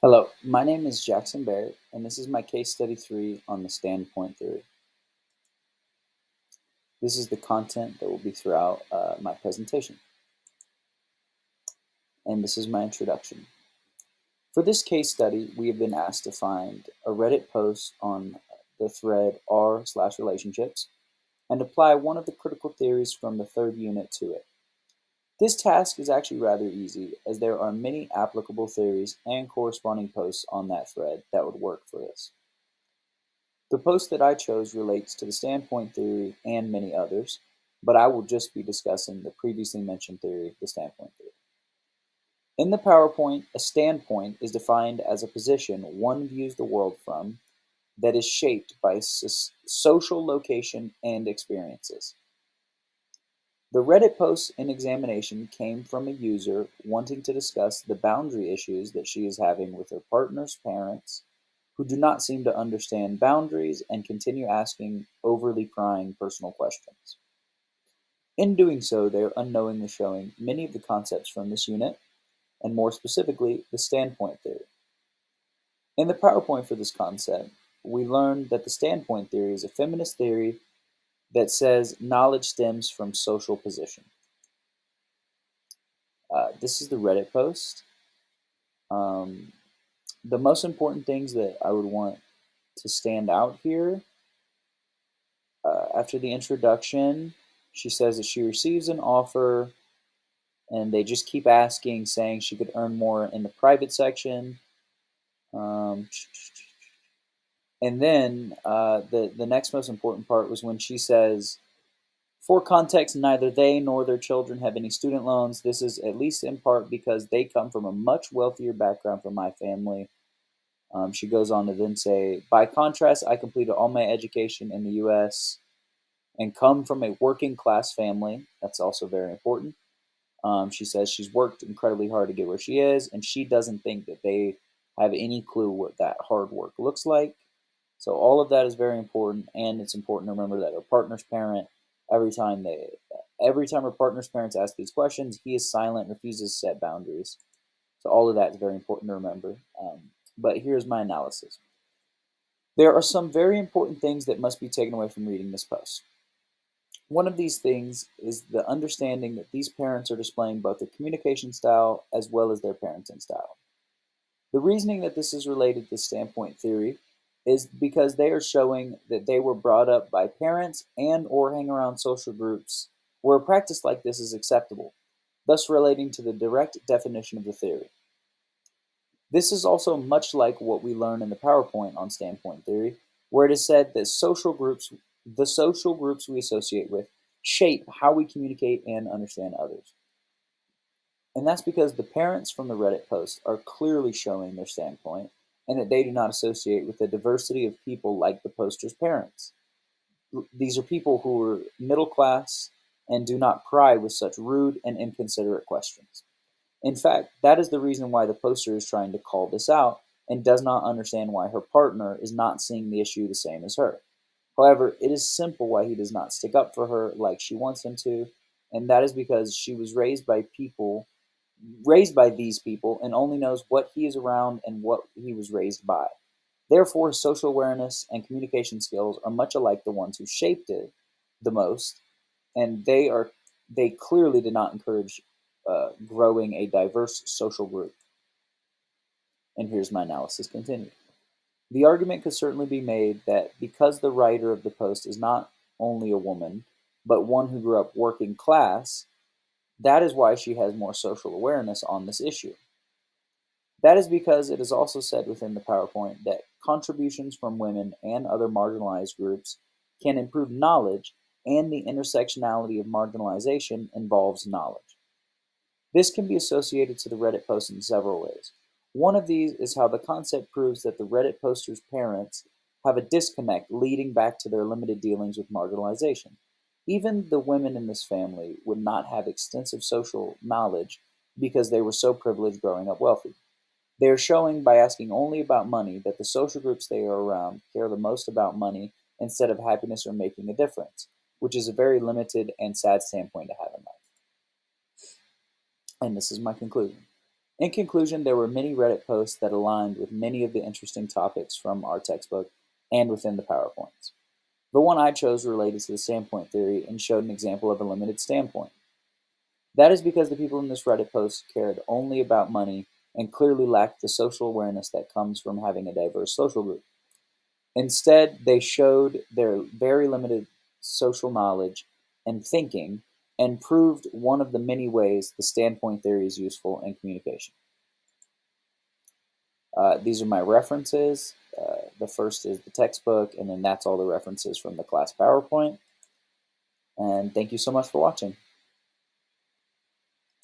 Hello, my name is Jackson Barrett, and this is my case study 3 on the standpoint theory. This is the content that will be throughout my presentation, and this is my introduction. For this case study, we have been asked to find a Reddit post on the thread r/relationships and apply one of the critical theories from the third unit to it. This task is actually rather easy, as there are many applicable theories and corresponding posts on that thread that would work for this. The post that I chose relates to the standpoint theory and many others, but I will just be discussing the previously mentioned theory, the standpoint theory. In the PowerPoint, a standpoint is defined as a position one views the world from that is shaped by social location and experiences. The Reddit post in examination came from a user wanting to discuss the boundary issues that she is having with her partner's parents, who do not seem to understand boundaries and continue asking overly prying personal questions. In doing so, they are unknowingly showing many of the concepts from this unit, and more specifically, the standpoint theory. In the PowerPoint for this concept, we learned that the standpoint theory is a feminist theory that says knowledge stems from social position. This is the Reddit post. Um, the most important things that I would want to stand out here after the introduction, she says that she receives an offer and they just keep asking, saying she could earn more in the private section. Um, and then the next most important part was when she says, for context, neither they nor their children have any student loans. This is at least in part because they come from a much wealthier background from my family. She goes on to then say, by contrast, I completed all my education in the US and come from a working class family. That's also very important. She says she's worked incredibly hard to get where she is, and she doesn't think that they have any clue what that hard work looks like. So all of that is very important, and it's important to remember that her partner's parent, every time they, every time her partner's parents ask these questions, he is silent, refuses to set boundaries. So all of that is very important to remember. But here's my analysis. There are some very important things that must be taken away from reading this post. One of these things is the understanding that these parents are displaying both their communication style as well as their parenting style. The reasoning that this is related to standpoint theory is because they are showing that they were brought up by parents and or hang around social groups where a practice like this is acceptable, thus relating to the direct definition of the theory. This is also much like what we learn in the PowerPoint on standpoint theory, where it is said that the social groups we associate with, shape how we communicate and understand others. And that's because the parents from the Reddit post are clearly showing their standpoint and that they do not associate with the diversity of people like the poster's parents. These are people who are middle class and do not pry with such rude and inconsiderate questions. In fact, that is the reason why the poster is trying to call this out and does not understand why her partner is not seeing the issue the same as her. However, it is simple why he does not stick up for her like she wants him to, and that is because she was raised by these people, and only knows what he is around and what he was raised by. Therefore, his social awareness and communication skills are much alike the ones who shaped it the most, and they clearly did not encourage growing a diverse social group. And here's my analysis continued. The argument could certainly be made that because the writer of the post is not only a woman, but one who grew up working class, that is why she has more social awareness on this issue. That is because it is also said within the PowerPoint that contributions from women and other marginalized groups can improve knowledge, and the intersectionality of marginalization involves knowledge. This can be associated to the Reddit post in several ways. One of these is how the concept proves that the Reddit poster's parents have a disconnect leading back to their limited dealings with marginalization. Even the women in this family would not have extensive social knowledge because they were so privileged growing up wealthy. They are showing by asking only about money that the social groups they are around care the most about money instead of happiness or making a difference, which is a very limited and sad standpoint to have in life. And this is my conclusion. In conclusion, there were many Reddit posts that aligned with many of the interesting topics from our textbook and within the PowerPoints. The one I chose related to the standpoint theory and showed an example of a limited standpoint. That is because the people in this Reddit post cared only about money and clearly lacked the social awareness that comes from having a diverse social group. Instead, they showed their very limited social knowledge and thinking and proved one of the many ways the standpoint theory is useful in communication. These are my references. The first is the textbook, and then that's all the references from the class PowerPoint. And thank you so much for watching.